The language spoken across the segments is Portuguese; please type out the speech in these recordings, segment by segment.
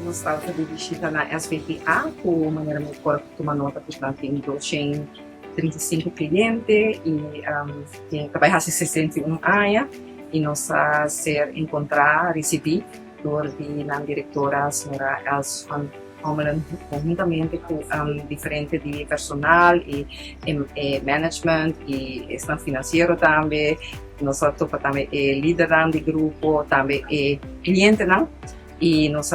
gostava de visitar na SVPA, com maneira muito fora de uma nota que tem 235 clientes e trabalhar 61 anos e nós ser encontrar, receber por a diretora, a senhora Els van Homelen, conjuntamente com diferente de personal e management e estão financeiro também. Nós também líder do grupo, também cliente não e nós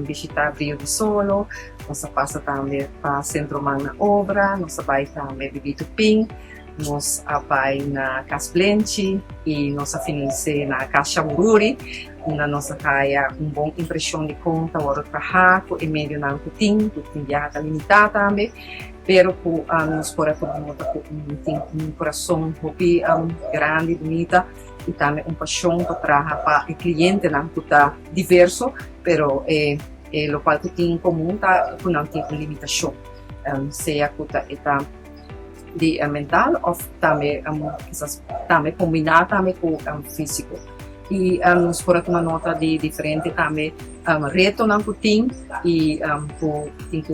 visitar Rio de Solo, nós passa também para Centro Magna Obra, nós vai também Bibi Tupim, nós vai na Cas Blanche e nós finaliza na Caixa Bururi, na nossa caia boa impressão de conta, o trabalho e meio não tem viagem limitada também, pero que nós podemos ter coração grande, bonita e também paixão para trabalhar para o cliente, não que está diverso, pero o qual tem em comum tá que não tem limitação, seja que está de mental ou também combinado também com físico. E nós podemos tomar nota de diferente também reto não tem e tem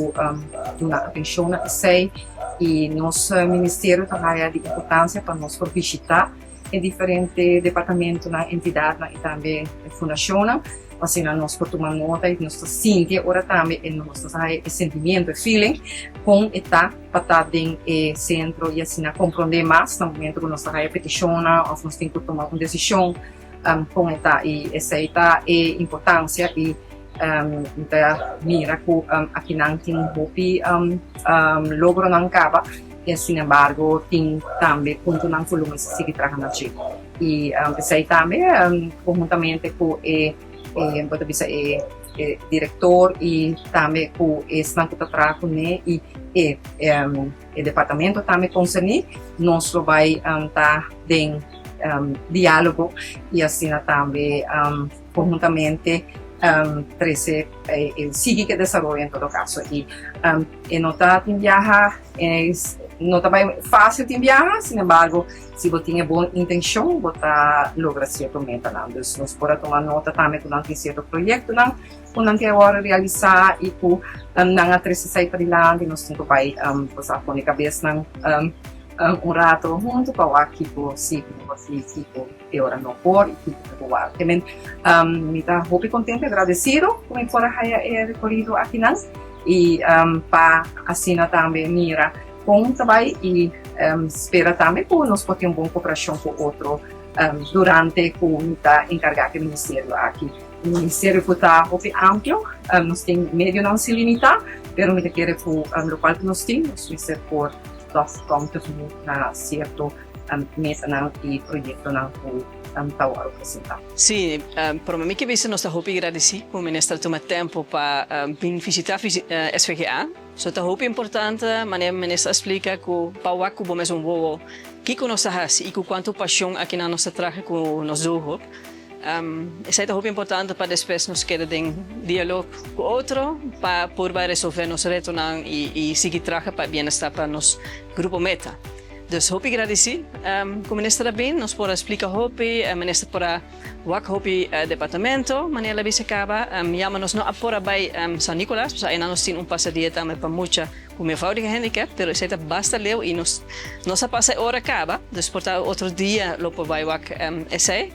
uma atenção a sei e nosso ministério também de importância para nós visitar em diferentes departamentos na entidade e também fundação. Assim, nós podemos tomar nota e nós sentimos agora também nosso sentimento e feeling com está para estar em centro e assim compreender mais no momento que nós peticiona ou nós temos que tomar uma decisão com esta e aceitar a importância e mira que aqui não tem logro não acaba e sin embargo tem também ponto não volume se seguir trabalhando aqui e sei também conjuntamente com pode dizer diretor e também com estão que trabalhando e o departamento também concernido nós vai estar em diálogo e assim também conjuntamente sigue que desenvolve em todo caso e não está em viajar não está bem fácil de viajar, sin embargo se você tem boa intenção você logra certo meta não então nós podemos tomar nota também que não tem certo projeto não não tem agora realizar e que não atrasa sair para lá e nós temos que passar com a cabeça não rato junto com a equipe se e ora não por equipe atual também me está muito contente agradecido como fora é recorrido aqui não e para assim também mira com o trabalho e espera também que nós podemos ter uma boa cooperação com o outro durante que está encarregado do ministério aqui o ministério está muito amplo nós temos meio não se limitar mas me quer que o local que nós temos ser por dos pontos na certo meta e projeto não tahu apresentar. Sim, para mim que vejo nós hope agradecer por ministrar tomar tempo para vir visitar SVGA. So tá hope importante, maneira ministra explica que para o que vamos voo que nós faz e que quanto paixão aqui na nossa traje com nós dois. Isso é muito importante para depois nos quedar em diálogo com outro para poder resolver nos retos e seguir trabalhando para bem-estar para nosso grupo meta. Então, hope agradecer. Como ministra bem, nós podemos explicar hope, ministra para o hope departamento, maneira que se acaba, chamamos não apora by São Nicolás, porque ainda nós temos passadia também para muita com meervoudige handicap, pero isso basta leu e nossa passa hora acaba, dus portar outro dia lopo by wak essay.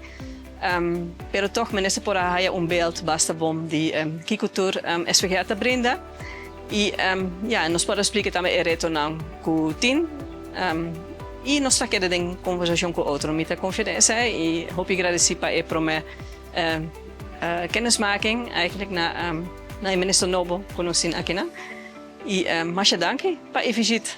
Pero toch, minister por aí beeld basta bom de que cultura SVGA te brinda e nós podemos explicar também o retorno com o team e nós queremos ter conversação com outro, met confidência e hoop agradecer para para minha kennismaking eigenlijk na minister Nobo que nós aqui na e mais dank para a visita.